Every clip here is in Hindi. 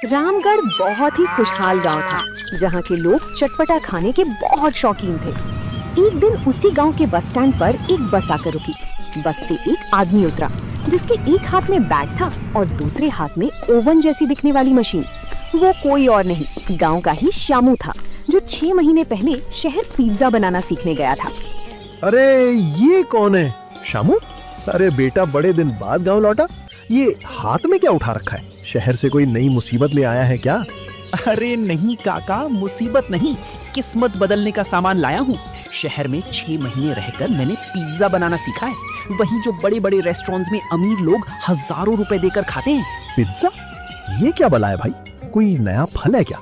रामगढ़ बहुत ही खुशहाल गांव था, जहां के लोग चटपटा खाने के बहुत शौकीन थे। एक दिन उसी गांव के बस स्टैंड पर एक बस आकर रुकी। बस से एक आदमी उतरा, जिसके एक हाथ में बैग था और दूसरे हाथ में ओवन जैसी दिखने वाली मशीन। वो कोई और नहीं, गांव का ही श्यामू था, जो 6 महीने पहले शहर पिज्जा बनाना सीखने गया था। अरे ये कौन है? श्यामू? अरे बेटा, बड़े दिन बाद गांव लौटा। ये हाथ में क्या उठा रखा है? शहर से कोई नई मुसीबत ले आया है क्या? अरे नहीं काका, मुसीबत नहीं, किस्मत बदलने का सामान लाया हूँ। शहर में 6 महीने रहकर मैंने पिज्जा बनाना सीखा है, वही जो बड़े बड़े रेस्टोरेंट्स में अमीर लोग हजारों रुपए देकर खाते हैं। पिज्जा? ये क्या बला है भाई? कोई नया फल है क्या?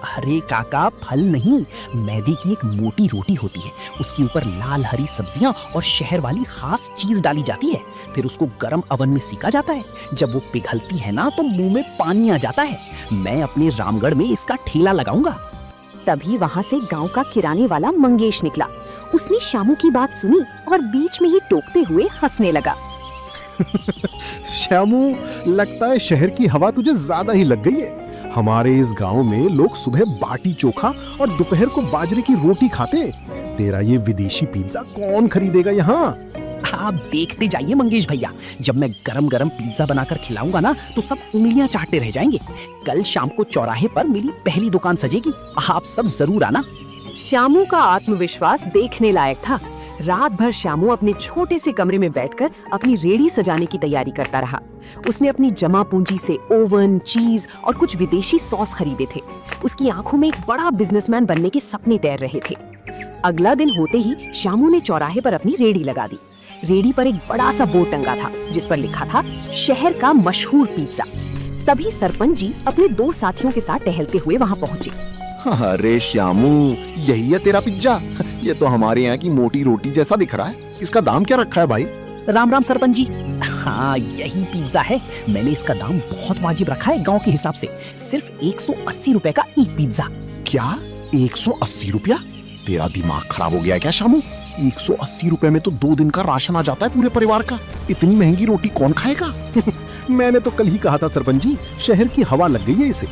अरे काका, फल नहीं, मैदे की एक मोटी रोटी होती है, उसके ऊपर लाल हरी सब्जियां और शहर वाली खास चीज डाली जाती है। फिर उसको गर्म अवन में सेका जाता है। जब वो पिघलती है ना, तो मुंह में पानी आ जाता है। मैं अपने रामगढ़ में इसका ठेला लगाऊंगा। तभी वहाँ से गांव का किराने वाला मंगेश निकला। उसने श्यामू की बात सुनी और बीच में ही टोकते हुए हंसने लगा। श्यामू, लगता है शहर की हवा तुझे ज्यादा ही लग गई है। हमारे इस गांव में लोग सुबह बाटी चोखा और दोपहर को बाजरे की रोटी खाते हैं। तेरा ये विदेशी पिज्जा कौन खरीदेगा यहाँ? आप देखते जाइए मंगेश भैया, जब मैं गरम गरम पिज्जा बनाकर खिलाऊंगा ना, तो सब उंगलियां चाटते रह जाएंगे। कल शाम को चौराहे पर मेरी पहली दुकान सजेगी, आप सब जरूर आना। श्यामू का आत्मविश्वास देखने लायक था। रात भर श्यामू अपने छोटे से कमरे में बैठकर अपनी रेड़ी सजाने की तैयारी करता रहा। उसने अपनी जमा पूंजी से ओवन, चीज और कुछ विदेशी सॉस खरीदे थे। उसकी आंखों में एक बड़ा बिजनेसमैन बनने के सपने तैर रहे थे। अगला दिन होते ही श्यामू ने चौराहे पर अपनी रेड़ी लगा दी। रेडी पर एक बड़ा सा बोर्ड टंगा था, जिस पर लिखा था शहर का मशहूर पिज्जा। तभी सरपंच जी अपने 2 साथियों के साथ टहलते हुए वहाँ पहुँचे। अरे श्यामू, यही है तेरा पिज्जा? ये तो हमारे यहाँ की मोटी रोटी जैसा दिख रहा है। इसका दाम क्या रखा है भाई? राम राम सरपंच जी। हाँ, यही पिज्जा है। मैंने इसका दाम बहुत वाजिब रखा है गांव के हिसाब से, सिर्फ 180 रुपए का एक पिज्जा। क्या 180 रुपया? तेरा दिमाग खराब हो गया है क्या श्यामू? 180 रुपए में तो 2 दिन का राशन आ जाता है पूरे परिवार का। इतनी महंगी रोटी कौन खाएगा? मैंने तो कल ही कहा था सरपंच जी, शहर की हवा लग गई है इसे।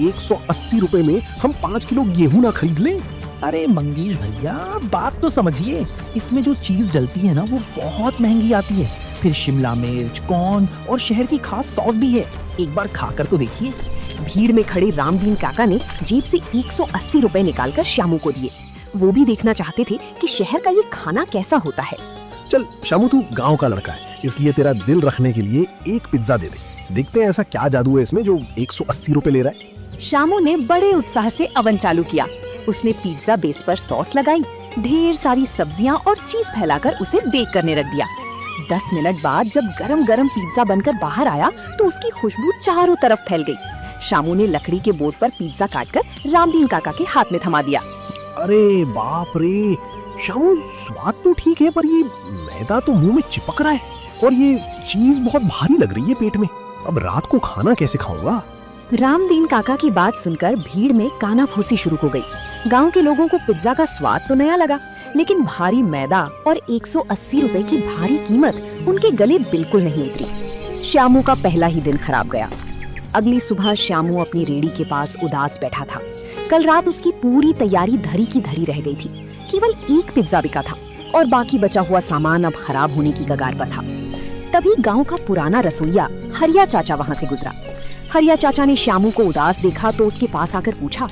180 रुपए में हम 5 किलो गेहूं ना खरीद लें? अरे मंगेश भैया, बात तो समझिए, इसमें जो चीज डलती है ना, वो बहुत महंगी आती है। फिर शिमला मिर्च, कॉर्न और शहर की खास सॉस भी है। एक बार खाकर तो देखिए। भीड़ में खड़े रामदीन काका ने जेब से 180 रुपए निकालकर श्यामू को दिए। वो भी देखना चाहते थे कि शहर का ये खाना कैसा होता है। चल श्यामू, तू गांव का लड़का है, इसलिए तेरा दिल रखने के लिए एक पिज्जा दे दे। देखते हैं ऐसा क्या जादू है इसमें जो 180 रुपए ले रहा है। श्यामू ने बड़े उत्साह से अवन चालू किया। उसने पिज्जा बेस पर सॉस लगाई, ढेर सारी सब्जियां और चीज फैलाकर उसे बेक करने रख दिया। 10 मिनट बाद जब गरम गरम पिज्जा बनकर बाहर आया, तो उसकी खुशबू चारों तरफ फैल गई। श्यामू ने लकड़ी के बोर्ड पर पिज्जा काटकर रामदीन काका के हाथ में थमा दिया। अरे बाप रे श्यामू, स्वाद तो ठीक है, पर ये मैदा तो मुंह में चिपक रहा है और ये चीज बहुत भारी लग रही है पेट में। अब रात को खाना कैसे खाऊंगा? रामदीन काका की बात सुनकर भीड़ में कानाफूसी शुरू हो गई। गांव के लोगों को पिज्जा का स्वाद तो नया लगा, लेकिन भारी मैदा और 180 रुपए की भारी कीमत उनके गले बिल्कुल नहीं उतरी। श्यामू का पहला ही दिन खराब गया। अगली सुबह श्यामू अपनी रेड़ी के पास उदास बैठा था। कल रात उसकी पूरी तैयारी धरी की धरी रह गई थी। केवल एक पिज्जा बिका था और बाकी बचा हुआ सामान अब खराब होने की कगार पर था। तभी गांव का पुराना रसोइया हरिया चाचा वहां से गुजरा। हरिया चाचा ने श्यामू को उदास देखा तो उसके पास आकर पूछा,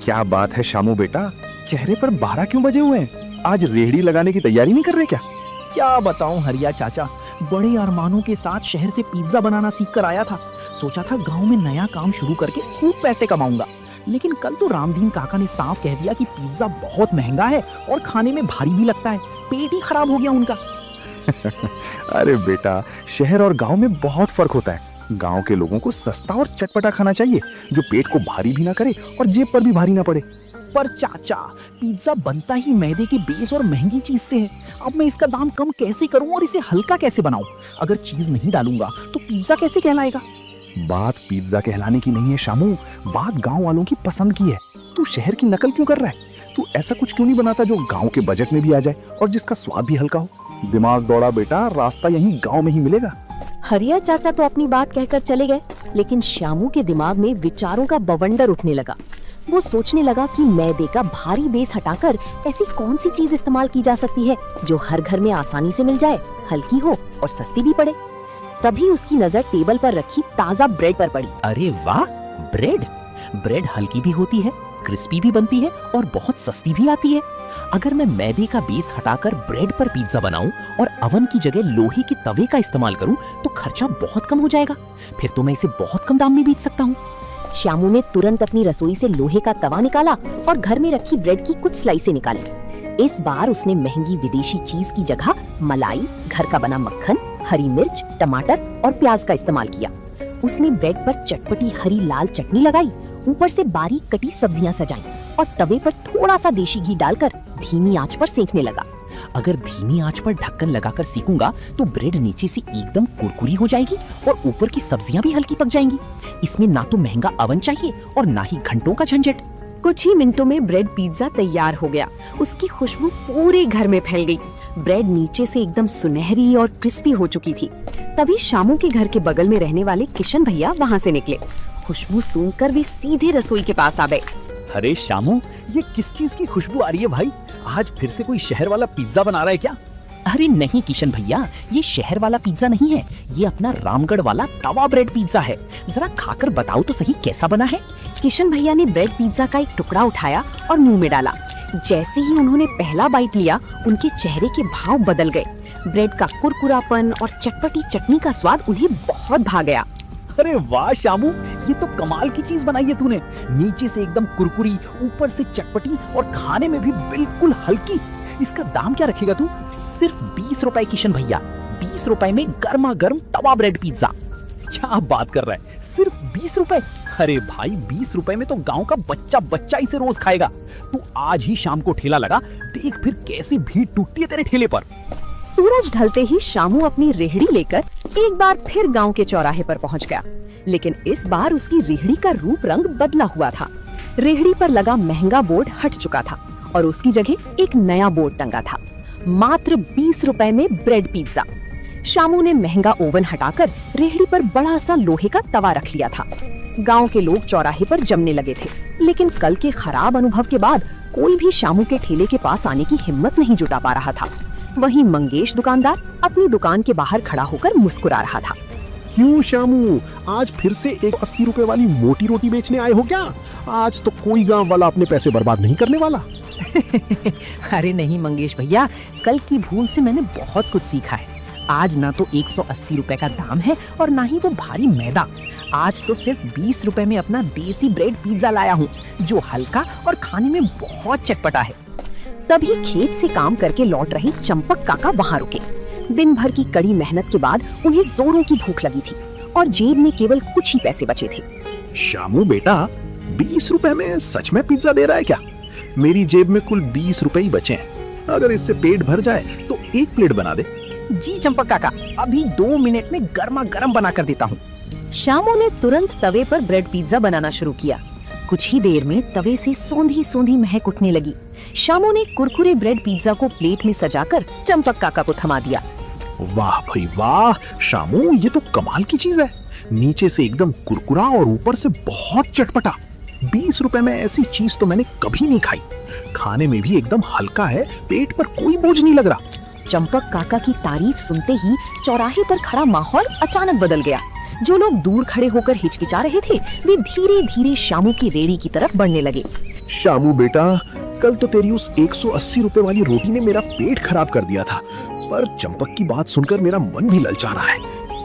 क्या बात है श्यामू बेटा, चेहरे पर 12 क्यों बजे हुए हैं? आज रेहड़ी लगाने की तैयारी नहीं कर रहे क्या? क्या बताऊं हरिया चाचा, बड़े अरमानों के साथ शहर से पिज्जा बनाना सीख कर आया था। सोचा था गांव में नया काम शुरू करके खूब पैसे कमाऊंगा, लेकिन कल तो रामदीन काका ने साफ कह दिया कि पिज्जा बहुत महंगा है और खाने में भारी भी लगता है। पेट ही खराब हो गया उनका। अरे बेटा, शहर और गांव में बहुत फर्क होता है। गांव के लोगों को सस्ता और चटपटा खाना चाहिए, जो पेट को भारी भी ना करे और जेब पर भी भारी ना पड़े। पर चाचा, पिज्जा बनता ही मैदे के बेस और महंगी चीज से है। अब मैं इसका दाम कम कैसे करूं और इसे हल्का कैसे बनाऊं? अगर चीज नहीं डालूंगा तो पिज्जा कैसे कहलाएगा? बात पिज्जा कहलाने की नहीं है श्यामू, बात गांव वालों की पसंद की है। तू शहर की नकल क्यों कर रहा है? तू ऐसा कुछ क्यों नहीं बनाता जो गांव के बजट में भी आ जाए और जिसका स्वाद भी हल्का हो? दिमाग दौड़ा बेटा, रास्ता यहीं गांव में ही मिलेगा। हरिया चाचा तो अपनी बात कहकर चले गए, लेकिन श्यामू के दिमाग में विचारों का बवंडर उठने लगा। वो सोचने लगा कि मैदे का भारी बेस हटाकर ऐसी कौन सी चीज इस्तेमाल की जा सकती है जो हर घर में आसानी से मिल जाए, हल्की हो और सस्ती भी पड़े। तभी उसकी नजर टेबल पर रखी ताजा ब्रेड पर पड़ी। अरे वाह, ब्रेड! ब्रेड हल्की भी होती है, क्रिस्पी भी बनती है और बहुत सस्ती भी आती है। अगर मैं मैदे का बेस हटाकर ब्रेड पर पिज्जा बनाऊं और अवन की जगह लोहे के तवे का इस्तेमाल करूं तो खर्चा बहुत कम हो जाएगा। फिर तो मैं इसे बहुत कम दाम में बेच सकता हूं। श्यामू ने तुरंत अपनी रसोई से लोहे का तवा निकाला और घर में रखी ब्रेड की कुछ स्लाइसें निकाली। इस बार उसने महंगी विदेशी चीज की जगह मलाई, घर का बना मक्खन, हरी मिर्च, टमाटर और प्याज का इस्तेमाल किया। उसने ब्रेड पर चटपटी हरी लाल चटनी लगाई, ऊपर से बारीक कटी सब्जियां सजाई और तवे पर थोड़ा सा देशी घी डालकर धीमी आंच पर सेंकने लगा। अगर धीमी आंच पर ढक्कन लगाकर सेकूंगा तो ब्रेड नीचे से एकदम कुरकुरी हो जाएगी और ऊपर की सब्जियां भी हल्की पक जाएंगी। इसमें ना तो महंगा अवन चाहिए और ना ही घंटों का झंझट। कुछ ही मिनटों में ब्रेड पिज्जा तैयार हो गया। उसकी खुशबू पूरे घर में फैल गई। ब्रेड नीचे से एकदम सुनहरी और क्रिस्पी हो चुकी थी। तभी शामू के घर के बगल में रहने वाले किशन भैया वहाँ से निकले। खुशबू सूंघकर वे सीधे रसोई के पास आ गए। अरे शामू, ये किस चीज की खुशबू आ रही है भाई? आज फिर से कोई शहर वाला पिज्जा बना रहा है क्या? अरे नहीं किशन भैया, ये शहर वाला पिज्जा नहीं है, ये अपना रामगढ़ वाला तवा ब्रेड पिज्जा है। जरा खाकर बताओ तो सही कैसा बना है। किशन भैया ने ब्रेड पिज्जा का एक टुकड़ा उठाया और मुंह में डाला। जैसे ही उन्होंने पहला बाइट लिया, उनके चेहरे के भाव बदल गए। ब्रेड का कुरकुरापन और चटपटी चटनी का स्वाद उन्हें बहुत भा गया। अरे वाह शामू, ये तो कमाल की चीज बनाई है तूने। नीचे से एकदम कुरकुरी, ऊपर से चटपटी और खाने में भी बिल्कुल हल्की। इसका दाम क्या रखेगा तू? सिर्फ 20 रुपए किशन भैया। 20 रुपए में गर्मा गर्म तवा ब्रेड पिज्जा। क्या बात कर रहा है, सिर्फ 20 रुपए? अरे भाई, 20 रुपए में तो गांव का बच्चा बच्चा इसे रोज खाएगा। तू आज ही शाम को ठेला लगा, देख फिर कैसी भीड़ टूटती है तेरे ठेले पर। सूरज ढलते ही शामू अपनी रेहड़ी लेकर एक बार फिर गांव के चौराहे पर पहुंच गया, लेकिन इस बार उसकी रेहड़ी का रूप रंग बदला हुआ था। रेहड़ी पर लगा महंगा बोर्ड हट चुका था और उसकी जगह एक नया बोर्ड टंगा था, मात्र 20 रुपए में ब्रेड पिज्जा। शामू ने महंगा ओवन हटाकर रेहड़ी पर बड़ा सा लोहे का तवा रख लिया था। गांव के लोग चौराहे पर जमने लगे थे, लेकिन कल के खराब अनुभव के बाद कोई भी शामू के ठेले के पास आने की हिम्मत नहीं जुटा पा रहा था। वहीं मंगेश दुकानदार अपनी दुकान के बाहर खड़ा होकर मुस्कुरा रहा था। क्यों शामू, आज फिर से एक 80 रुपए वाली मोटी रोटी बेचने आए हो क्या? आज तो कोई गांव वाला अपने पैसे बर्बाद नहीं करने वाला। अरे नहीं मंगेश भैया, कल की भूल से मैंने बहुत कुछ सीखा है। आज ना तो 180 रुपए का दाम है और ना ही वो भारी मैदा। आज तो सिर्फ 20 रुपए में अपना देसी ब्रेड पिज्जा लाया हूँ, जो हल्का और खाने में बहुत चटपटा है। तभी खेत से काम करके लौट रहे चंपक काका वहाँ रुके। दिन भर की कड़ी मेहनत के बाद उन्हें जोरों की भूख लगी थी और जेब में केवल कुछ ही पैसे बचे थे। शामू बेटा, 20 रुपए में सच में पिज्जा दे रहा है क्या? मेरी जेब में कुल 20 रुपए ही बचे हैं। अगर इससे पेट भर जाए तो एक प्लेट बना दे। जी चंपक काका, अभी 2 मिनट में गर्मा गर्म बना कर देता हूँ। शामू ने तुरंत तवे पर ब्रेड पिज्जा बनाना शुरू किया। कुछ ही देर में तवे से सोंधी सोंधी महक उठने लगी। शामू ने कुरकुरे ब्रेड पिज्जा को प्लेट में सजाकर चंपक काका को थमा दिया। वाह भाई वाह शामू, ये तो कमाल की चीज है। नीचे से एकदम कुरकुरा और ऊपर से बहुत चटपटा। 20 रुपए में ऐसी चीज तो मैंने कभी नहीं खाई। खाने में भी एकदम हल्का है, पेट पर कोई बोझ नहीं लग रहा। चंपक काका की तारीफ सुनते ही चौराहे पर खड़ा माहौल अचानक बदल गया। जो लोग दूर खड़े होकर हिचकिचा रहे थे, वे धीरे धीरे शामू की रेहड़ी की तरफ बढ़ने लगे। शामू बेटा, कल तो तेरी उस 180 रुपए वाली रोटी ने मेरा पेट खराब कर दिया था, पर चंपक की बात सुनकर मेरा मन भी ललचा रहा है।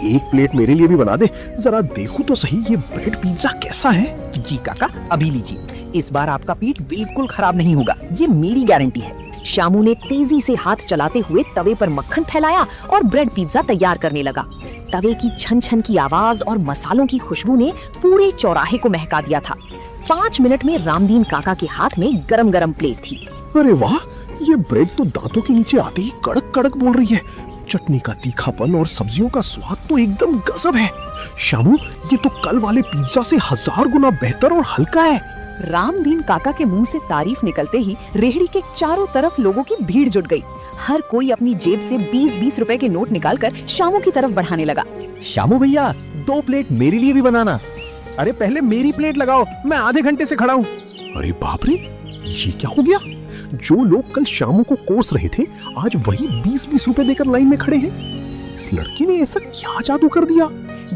एक प्लेट मेरे लिए भी बना दे, जरा देखूं तो सही ये ब्रेड पिज्जा कैसा है। जी काका, अभी लीजिए। इस बार आपका पेट बिल्कुल खराब नहीं होगा, ये मेरी गारंटी है। शामू ने तेजी से हाथ चलाते हुए तवे पर मक्खन फैलाया और ब्रेड पिज्जा तैयार करने लगा। तवे की छन छन की आवाज और मसालों की खुशबू ने पूरे चौराहे को महका दिया था। 5 मिनट में रामदीन काका के हाथ में गरम गरम प्लेट थी। अरे वाह, ये ब्रेड तो दांतों के नीचे आते ही कड़क कड़क बोल रही है। चटनी का तीखापन और सब्जियों का स्वाद तो एकदम गजब है। शामू, ये तो कल वाले पिज्जा से 1000 गुना बेहतर और हल्का है। रामदीन काका के मुंह से तारीफ निकलते ही रेहड़ी के चारों तरफ लोगों की भीड़ जुट गई। हर कोई अपनी जेब से 20-20 रुपए के नोट निकालकर शामू की तरफ बढ़ाने लगा। शामू भैया 2 प्लेट मेरे लिए भी बनाना। अरे पहले मेरी प्लेट लगाओ, मैं आधे घंटे से खड़ा हूँ। अरे बाप रे, ये क्या हो गया? जो लोग कल शामू को कोस रहे थे आज वही 20-20 रुपए देकर लाइन में खड़े हैं। इस लड़की ने ऐसा क्या जादू कर दिया?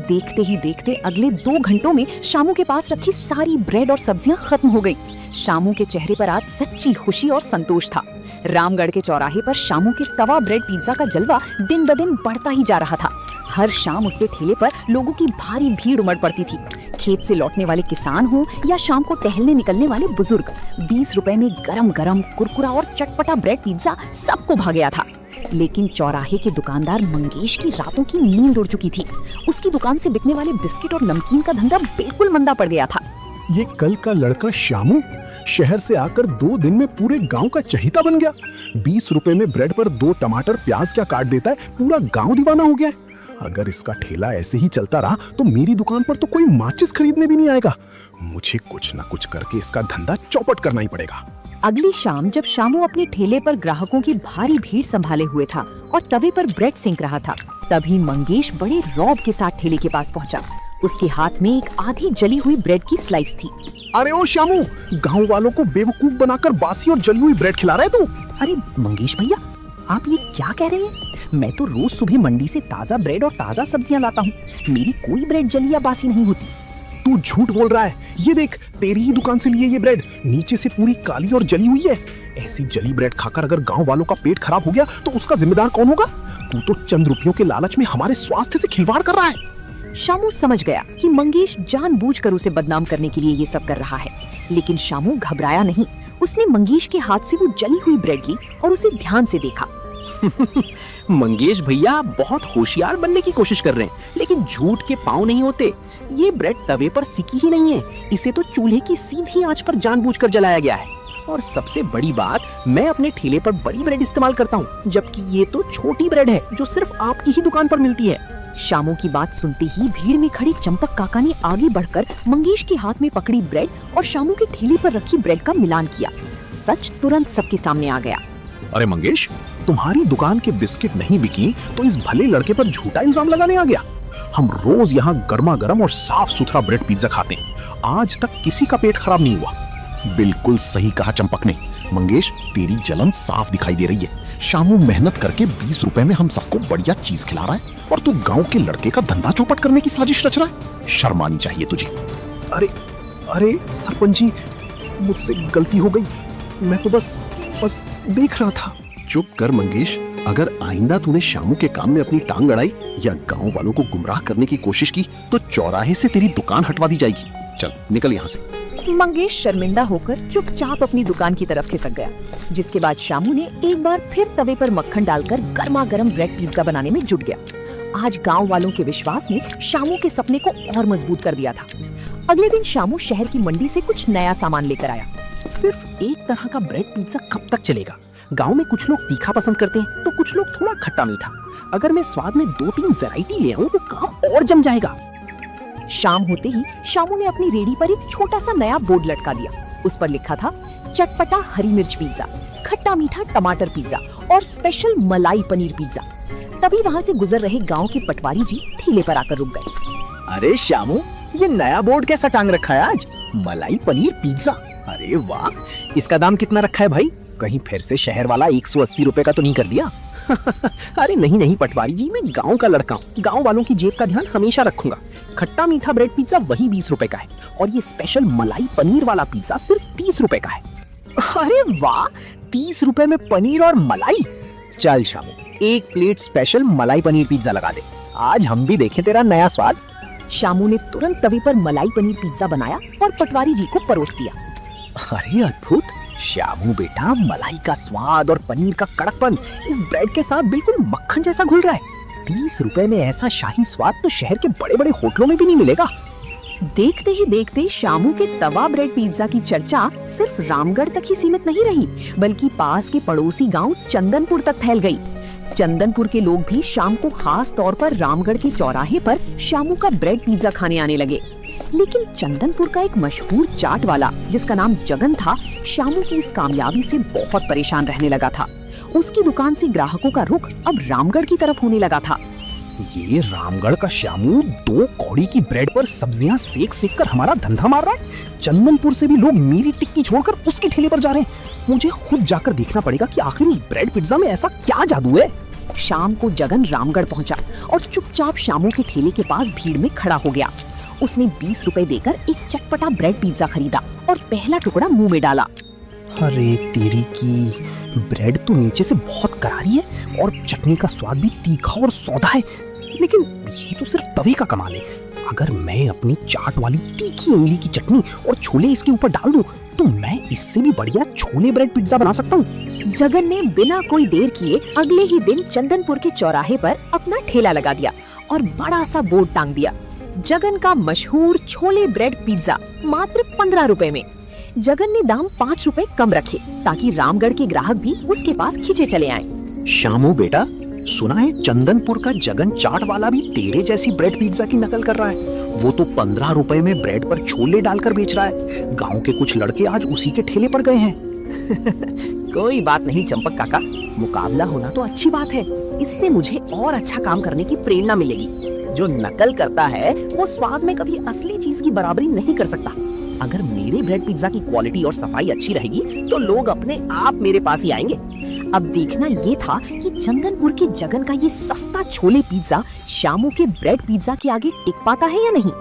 देखते ही देखते अगले 2 घंटों में शामू के पास रखी सारी ब्रेड और सब्जियां खत्म हो गई। शामू के चेहरे पर आज सच्ची खुशी और संतोष था। रामगढ़ के चौराहे पर शामू के तवा ब्रेड पिज्जा का जलवा दिन ब दिन बढ़ता ही जा रहा था। हर शाम उसके ठेले पर लोगों की भारी भीड़ उमड़ पड़ती थी। खेत से लौटने वाले किसान हो या शाम को टहलने निकलने वाले बुजुर्ग, 20 रुपए में गरम गरम कुरकुरा और चटपटा ब्रेड पिज्जा सबको भा गया था। लेकिन चौराहे के दुकानदार मंगेश की रातों की नींद उड़ चुकी थी। उसकी दुकान से बिकने वाले बिस्किट और नमकीन का धंधा बिल्कुल मंदा पड़ गया था। ये कल का लड़का शामू शहर से आकर 2 दिन में पूरे गांव का चहीता बन गया। 20 रुपए में ब्रेड पर 2 टमाटर प्याज क्या काट देता है, पूरा गांव दीवाना हो गया है। अगर इसका ठेला ऐसे ही चलता रहा तो मेरी दुकान पर तो कोई माचिस खरीदने भी नहीं आएगा। मुझे कुछ ना कुछ करके इसका धंधा चौपट करना ही पड़ेगा। अगली शाम जब शामू अपने ठेले पर ग्राहकों की भारी भीड़ संभाले हुए था और तवे पर ब्रेड सेंक रहा था, तभी मंगेश बड़े रौब के साथ ठेले के पास पहुंचा। उसके हाथ में एक आधी जली हुई ब्रेड की स्लाइस थी। अरे ओ शामू, गांव वालों को बेवकूफ बनाकर बासी और जली हुई ब्रेड खिला रहा है तू? अरे मंगेश भैया, आप ये क्या कह रहे हैं? मैं तो रोज सुबह मंडी से ताजा ब्रेड और ताजा सब्जियां लाता हूँ। मेरी कोई ब्रेड जली या बासी नहीं होती। तू झूठ बोल रहा है। ये देख, तेरी ही दुकान से लिए ये ब्रेड नीचे से पूरी काली और जली हुई है। ऐसी जली ब्रेड खाकर अगर गांव वालों का पेट खराब हो गया तो उसका जिम्मेदार कौन होगा? तू तो चंद रुपयों के लालच में हमारे स्वास्थ्य से खिलवाड़ कर रहा है। शामू समझ गया कि मंगेश जानबूझकर उसे बदनाम करने के लिए ये सब कर रहा है। लेकिन शामू घबराया नहीं। उसने मंगेश के हाथ से वो जली हुई ब्रेड ली और उसे ध्यान से देखा। मंगेश भैया बहुत होशियार बनने की कोशिश कर रहे हैं, लेकिन झूठ के पांव नहीं होते। ये ब्रेड तवे पर सिकी ही नहीं है, इसे तो चूल्हे की सीधी आंच पर जानबूझकर जलाया गया है। और सबसे बड़ी बात, मैं अपने ठेले पर बड़ी ब्रेड इस्तेमाल करता हूँ, जबकि ये तो छोटी ब्रेड है जो सिर्फ आपकी ही दुकान पर मिलती है। शामू की बात सुनते ही भीड़ में खड़े चंपक काका ने आगे बढ़कर मंगेश के हाथ में पकड़ी ब्रेड और शामू के ठेले पर रखी ब्रेड का मिलान किया। सच तुरंत सबके सामने आ गया। अरे मंगेश, तुम्हारी दुकान के बिस्किट नहीं बिकी तो इस भले लड़के पर झूठा इल्जाम लगाने आ गया। हम रोज यहाँ गर्मा गर्म और साफ सुथरा ब्रेड पिज्जा खाते हैं, आज तक किसी का पेट खराब नहीं हुआ। बिल्कुल सही कहा चंपक ने। मंगेश, तेरी जलन साफ दिखाई दे रही है। शामू मेहनत करके 20 रुपए में हम सबको बढ़िया चीज खिला रहा है और तू गांव के लड़के का धंधा चौपट करने की साजिश रच रहा है। शर्म आनी चाहिए तुझे। अरे अरे सरपंच जी, मुझसे गलती हो गई। मैं तो बस देख रहा था। चुप कर मंगेश। अगर आइंदा तूने शामू के काम में अपनी टांग अड़ाई या गांव वालों को गुमराह करने की कोशिश की तो चौराहे से तेरी दुकान हटवा दी जाएगी। चल निकल यहाँ से। मंगेश शर्मिंदा होकर चुपचाप अपनी दुकान की तरफ खिसक गया। जिसके बाद शामू ने एक बार फिर तवे पर मक्खन डालकर गर्मा गर्म ब्रेड पिज्जा बनाने में जुट गया। आज गांव वालों के विश्वास ने शामू के सपने को और मजबूत कर दिया था। अगले दिन शामू शहर की मंडी से कुछ नया सामान लेकर आया। सिर्फ एक तरह का ब्रेड पिज्जा कब तक चलेगा? गांव में कुछ लोग तीखा पसंद करते हैं तो कुछ लोग थोड़ा खट्टा मीठा। अगर मैं स्वाद में 2-3 वैरायटी ले आऊं तो काम और जम जाएगा। शाम होते ही शामू ने अपनी रेडी पर एक छोटा सा नया बोर्ड लटका दिया। उस पर लिखा था चटपटा हरी मिर्च पिज्जा, खट्टा मीठा टमाटर पिज्जा और स्पेशल मलाई पनीर पिज्जा। तभी वहाँ से गुजर रहे गांव के पटवारी जी ठेले पर आकर रुक गए। अरे शामू, ये नया बोर्ड कैसा टांग रखा है आज? मलाई पनीर पिज्जा, अरे वाह! इसका दाम कितना रखा है भाई? कहीं फिर से शहर वाला 180 रुपए का तो नहीं कर दिया? अरे नहीं पटवारी जी, मैं गांव का लड़का हूँ, गांव वालों की जेब का ध्यान हमेशा रखूंगा। खट्टा मीठा ब्रेड पिज्जा वही 20 रुपए का है और ये स्पेशल मलाई पनीर वाला पिज्जा सिर्फ 30 रुपए का है। अरे वाह, 30 रुपए में पनीर और मलाई। चल शामू, एक प्लेट स्पेशल मलाई पनीर पिज्जा लगा दे, आज हम भी देखें तेरा नया स्वाद। शामू ने तुरंत तवे पर मलाई पनीर पिज्जा बनाया और पटवारी जी को परोस दिया। अरे अद्भुत श्यामू बेटा, मलाई का स्वाद और पनीर का कड़कपन इस ब्रेड के साथ बिल्कुल मक्खन जैसा घुल रहा है। 30 रुपए में ऐसा शाही स्वाद तो शहर के बड़े बड़े होटलों में भी नहीं मिलेगा। देखते ही देखते शामू के तवा ब्रेड पिज्जा की चर्चा सिर्फ रामगढ़ तक ही सीमित नहीं रही, बल्कि पास के पड़ोसी गांव चंदनपुर तक फैल गई। चंदनपुर के लोग भी शाम को खास तौर पर रामगढ़ के चौराहे पर शामू का ब्रेड पिज्जा खाने आने लगे। लेकिन चंदनपुर का एक मशहूर चाट वाला जिसका नाम जगन था, शामू की इस कामयाबी से बहुत परेशान रहने लगा था। उसकी दुकान से ग्राहकों का रुख अब रामगढ़ की तरफ होने लगा था। ये रामगढ़ का श्यामू 2 कौड़ी की ब्रेड पर सब्जियां सेक सेक कर हमारा धंधा मार रहा है। चंदनपुर से भी लोग मेरी टिक्की छोड़कर उसके ठेले पर जा रहे हैं। मुझे खुद जाकर देखना पड़ेगा कि आखिर उस ब्रेड पिज्जा में ऐसा क्या जादू है। शाम को जगन रामगढ़ पहुंचा और चुपचाप शामू के ठेले के पास भीड़ में खड़ा हो गया। उसने 20 रुपए देकर एक चटपटा ब्रेड पिज्जा खरीदा और पहला टुकड़ा मुंह में डाला। अरे तेरी की, ब्रेड तो नीचे से बहुत करारी है और चटनी का स्वाद भी तीखा और सौदा है, लेकिन ये तो सिर्फ तवे का कमाल है। अगर मैं अपनी चाट वाली तीखी इमली की चटनी और छोले इसके ऊपर डाल दूं, तो मैं इससे भी बढ़िया छोले ब्रेड पिज्जा बना सकता हूँ। जगन ने बिना कोई देर किए अगले ही दिन चंदनपुर के चौराहे पर अपना ठेला लगा दिया और बड़ा सा बोर्ड टांग दिया, जगन का मशहूर छोले ब्रेड पिज्जा, मात्र 15 रुपए में। जगन ने दाम 5 रुपए कम रखे ताकि रामगढ़ के ग्राहक भी उसके पास खींचे चले आएं। श्यामू बेटा, सुना है चंदनपुर का जगन चाट वाला भी तेरे जैसी ब्रेड पिज्जा की नकल कर रहा है। वो तो 15 रुपए में ब्रेड पर छोले डालकर बेच रहा है। गांव के कुछ लड़के आज उसी के ठेले पर गए हैं। कोई बात नहीं चंपक काका, मुकाबला होना तो अच्छी बात है। इससे मुझे और अच्छा काम करने की प्रेरणा मिलेगी। जो नकल करता है वो स्वाद में कभी असली चीज की बराबरी नहीं कर सकता। अगर मेरे ब्रेड पिज्जा की क्वालिटी और सफाई अच्छी रहेगी तो लोग अपने आप मेरे पास ही आएंगे। अब देखना ये था कि चंदनपुर के जगन का ये सस्ता छोले पिज्जा शामू के ब्रेड पिज्जा के आगे टिक पाता है या नहीं।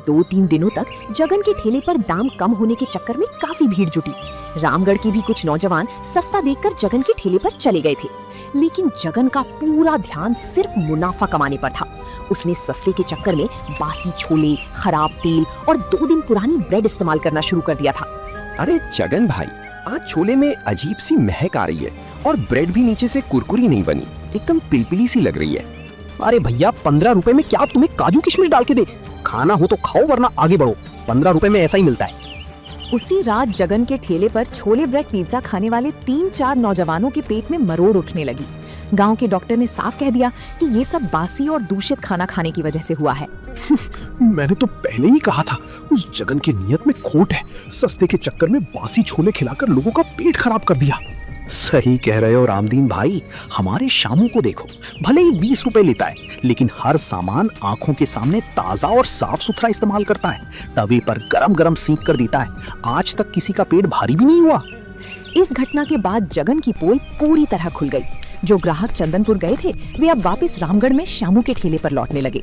2-3 दिनों तक जगन के ठेले पर दाम कम होने के चक्कर में काफी भीड़ जुटी। रामगढ़ के भी कुछ नौजवान सस्ता देखकर जगन के ठेले पर चले गए थे, लेकिन जगन का पूरा ध्यान सिर्फ मुनाफा कमाने पर था। उसने सस्ते के चक्कर में बासी छोले, खराब तेल और 2 दिन पुरानी ब्रेड इस्तेमाल करना शुरू कर दिया था। अरे जगन भाई, आज छोले में अजीब सी महक आ रही है और ब्रेड भी नीचे से कुरकुरी नहीं बनी, एकदम पिलपिली सी लग रही है। अरे भैया, 15 रुपए में क्या तुम्हें काजू किशमिश डाल के दे? खाना हो तो खाओ वरना आगे बढ़ो। 15 रुपए में ऐसा ही मिलता है। उसी रात जगन के ठेले पर छोले ब्रेड पिज्जा खाने वाले 3-4 नौजवानों के पेट में मरोड़ उठने लगी। गांव के डॉक्टर ने साफ कह दिया कि ये सब बासी और दूषित खाना खाने की वजह से हुआ है। मैंने तो पहले ही कहा था, उस जगन की नीयत में खोट है। सस्ते के चक्कर में बासी छोले खिलाकर लोगों का पेट खराब कर दिया। सही कह रहे हो रामदीन भाई। हमारे शामू को देखो, भले ही 20 रुपए लेता है, लेकिन हर सामान आंखों के सामने ताजा और साफ सुथरा इस्तेमाल करता है। तवे पर गरम गरम सींक कर देता है। आज तक किसी का पेट भारी भी नहीं हुआ। इस घटना के बाद जगन की पोल पूरी तरह खुल गई। जो ग्राहक चंदनपुर गए थे वे अब वापस रामगढ़ में शामू के ठेले पर लौटने लगे।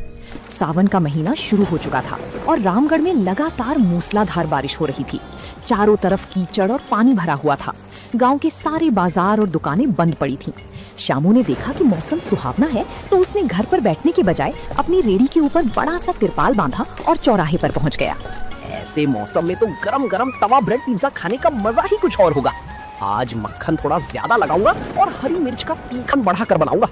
सावन का महीना शुरू हो चुका था और रामगढ़ में लगातार मूसलाधार बारिश हो रही थी। चारों तरफ कीचड़ और पानी भरा हुआ था। गांव के सारे बाजार और दुकानें बंद पड़ी थीं। शामू ने देखा कि मौसम सुहावना है तो उसने घर पर बैठने के बजाय अपनी रेड़ी के ऊपर बड़ा सा तिरपाल बांधा और चौराहे पर पहुंच गया। ऐसे मौसम में तो गरम गरम तवा ब्रेड पिज्जा खाने का मजा ही कुछ और होगा। आज मक्खन थोड़ा ज्यादा लगाऊंगा और हरी मिर्च का तीखन बढ़ाकर बनाऊंगा।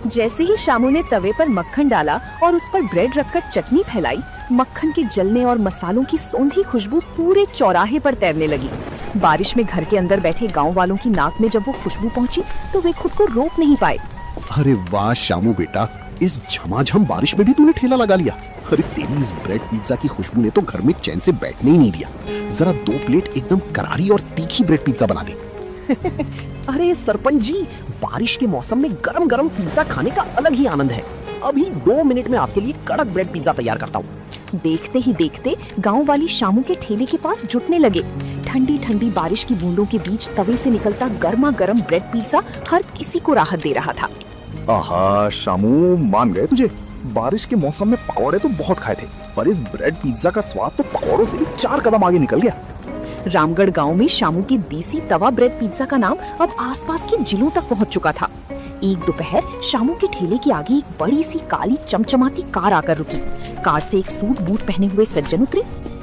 जैसे ही शामू ने तवे पर मक्खन डाला और उस पर ब्रेड रखकर चटनी फैलाई, मक्खन के जलने और मसालों की सौंधी खुशबू पूरे चौराहे पर तैरने लगी। बारिश में घर के अंदर बैठे गांव वालों की नाक में जब वो खुशबू पहुंची तो वे खुद को रोक नहीं पाए। अरे वाह शामू बेटा, इस झमाझम बारिश में भी तूने ठेला लगा लिया। अरे तेरी इस ब्रेड पिज्जा की खुशबू ने तो घर में चैन से बैठने ही नहीं दिया। जरा 2 प्लेट एकदम करारी और तीखी ब्रेड पिज्जा बना दे। अरे सरपंच जी, बारिश के मौसम में गरम गरम पिज्जा खाने का अलग ही आनंद है। अभी 2 मिनट में आपके लिए कड़क ब्रेड पिज्जा तैयार करता हूँ। देखते ही देखते गांव वाली शामू के ठेले के पास जुटने लगे। ठंडी ठंडी बारिश की बूंदों के बीच तवे से निकलता गर्मा गर्म ब्रेड पिज्जा हर किसी को राहत दे रहा था। आहा शामू, मान गए तुझे। बारिश के मौसम में पकौड़े तो बहुत खाए थे, पर इस ब्रेड पिज्जा का स्वाद तो पकौड़ों से भी 4 कदम आगे निकल गया। रामगढ़ गांव में शामू की देसी तवा ब्रेड पिज्जा का नाम अब आसपास के जिलों तक पहुंच चुका था। एक दोपहर शामू के ठेले के आगे एक बड़ी सी काली चमचमाती कार आकर रुकी। कार से एक सूट बूट पहने हुए सज्जन उतरे।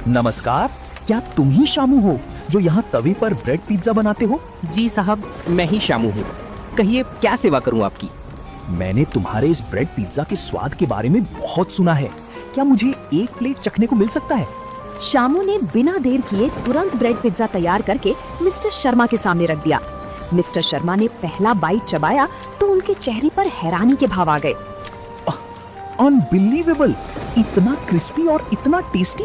नमस्कार, क्या तुम ही शामू हो जो यहाँ तवे पर ब्रेड पिज्जा बनाते हो? जी साहब, मैं ही शामू हूँ। कहिए क्या सेवा करूँ आपकी? मैंने तुम्हारे इस ब्रेड पिज्जा के स्वाद के बारे में बहुत सुना है। क्या मुझे 1 प्लेट चखने को मिल सकता है? शामू ने बिना देर किए तुरंत ब्रेड पिज्जा तैयार करके मिस्टर शर्मा के सामने रख दिया। मिस्टर शर्मा ने पहला बाइट चबाया तो उनके चेहरे पर हैरानी के भाव आ गए। अनबिलीवेबल, इतना क्रिस्पी और इतना टेस्टी।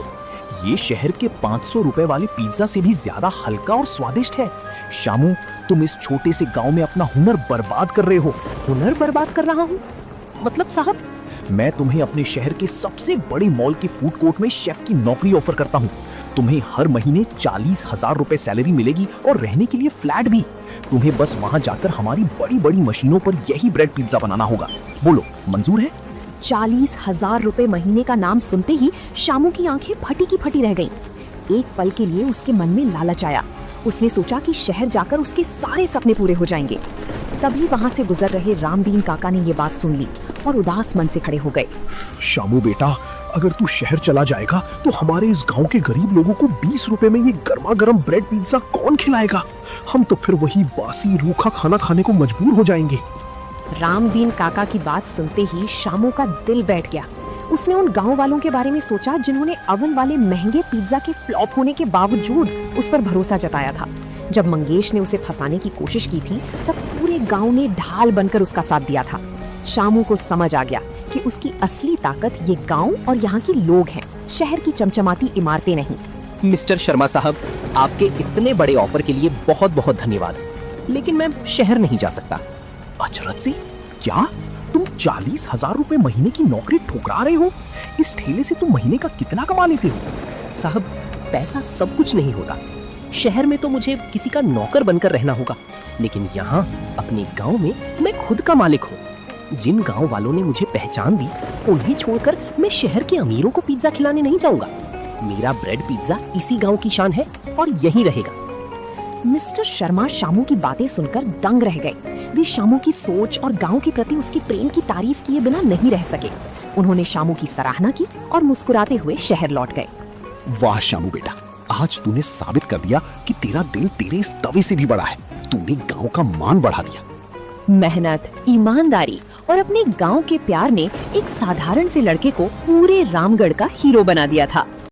ये शहर के 500 रुपए वाले पिज्जा से भी ज्यादा हल्का और स्वादिष्ट है। शामू, तुम इस छोटे से गांव में अपना हुनर बर्बाद कर रहे हो। हुनर बर्बाद कर रहा हूँ? मतलब साहब? मैं तुम्हें अपने शहर के सबसे बड़े मॉल के फूड कोर्ट में शेफ की नौकरी ऑफर करता हूँ। तुम्हें हर महीने 40,000 रुपए सैलरी मिलेगी और रहने के लिए फ्लैट भी। तुम्हें बस वहां जाकर हमारी बड़ी बड़ी मशीनों पर यही ब्रेड पिज्जा बनाना होगा। बोलो, मंजूर है? 40,000 रुपए महीने का नाम सुनते ही शामू की आंखें फटी की फटी रह गईं। एक पल के लिए उसके मन में लालच आया। उसने सोचा कि शहर जाकर उसके सारे सपने पूरे हो जाएंगे। तभी वहां से गुजर रहे रामदीन काका ने ये बात सुन ली और उदास मन से खड़े हो गए। शामू बेटा, अगर तू शहर चला जाएगा तो हमारे इस गांव के गरीब लोगों को 20 रुपए में ये गर्मा गर्म ब्रेड पिज्जा कौन खिलाएगा? हम तो फिर वही बासी रूखा खाना खाने को मजबूर हो जाएंगे। रामदीन काका की बात सुनते ही शामू का दिल बैठ गया। उसने उन गांव वालों के बारे में सोचा जिन्होंने अवन वाले महंगे पिज्जा के फ्लॉप होने के बावजूद उस पर भरोसा जताया था। जब मंगेश ने उसे फंसाने की कोशिश की थी तब पूरे गांव ने ढाल बनकर उसका साथ दिया था। शामू को समझ आ गया कि उसकी असली ताकत ये गांव और यहाँ के लोग हैं, शहर की चमचमाती इमारतें नहीं। मिस्टर शर्मा साहब, आपके इतने बड़े ऑफर के लिए बहुत बहुत धन्यवाद, लेकिन मैं शहर नहीं जा सकता। अचरज से, क्या तुम 40,000 रुपए महीने की नौकरी ठुकरा रहे हो? इस ठेले से तुम महीने का कितना कमा लेते हो? साहब, पैसा सब कुछ नहीं होता। शहर में तो मुझे किसी का नौकर बनकर रहना होगा, लेकिन यहाँ अपने गांव में मैं खुद का मालिक हूँ। जिन गांव वालों ने मुझे पहचान दी, उन्हें छोड़कर मैं शहर के अमीरों को पिज्जा खिलाने नहीं जाऊंगा। मेरा ब्रेड पिज्जा इसी गांव की शान है और यहीं रहेगा। मिस्टर शर्मा शामू की बातें सुनकर दंग रह गए। वे शामू की सोच और गांव के प्रति उसके प्रेम की तारीफ किए बिना नहीं रह सके। उन्होंने शामू की सराहना की और मुस्कुराते हुए शहर लौट गए। वाह शामू बेटा, आज तूने साबित कर दिया कि तेरा दिल तेरे इस तवे से भी बड़ा है। तूने गांव का मान बढ़ा दिया। मेहनत, ईमानदारी और अपने गांव के प्यार ने एक साधारण से लड़के को पूरे रामगढ़ का हीरो बना दिया था।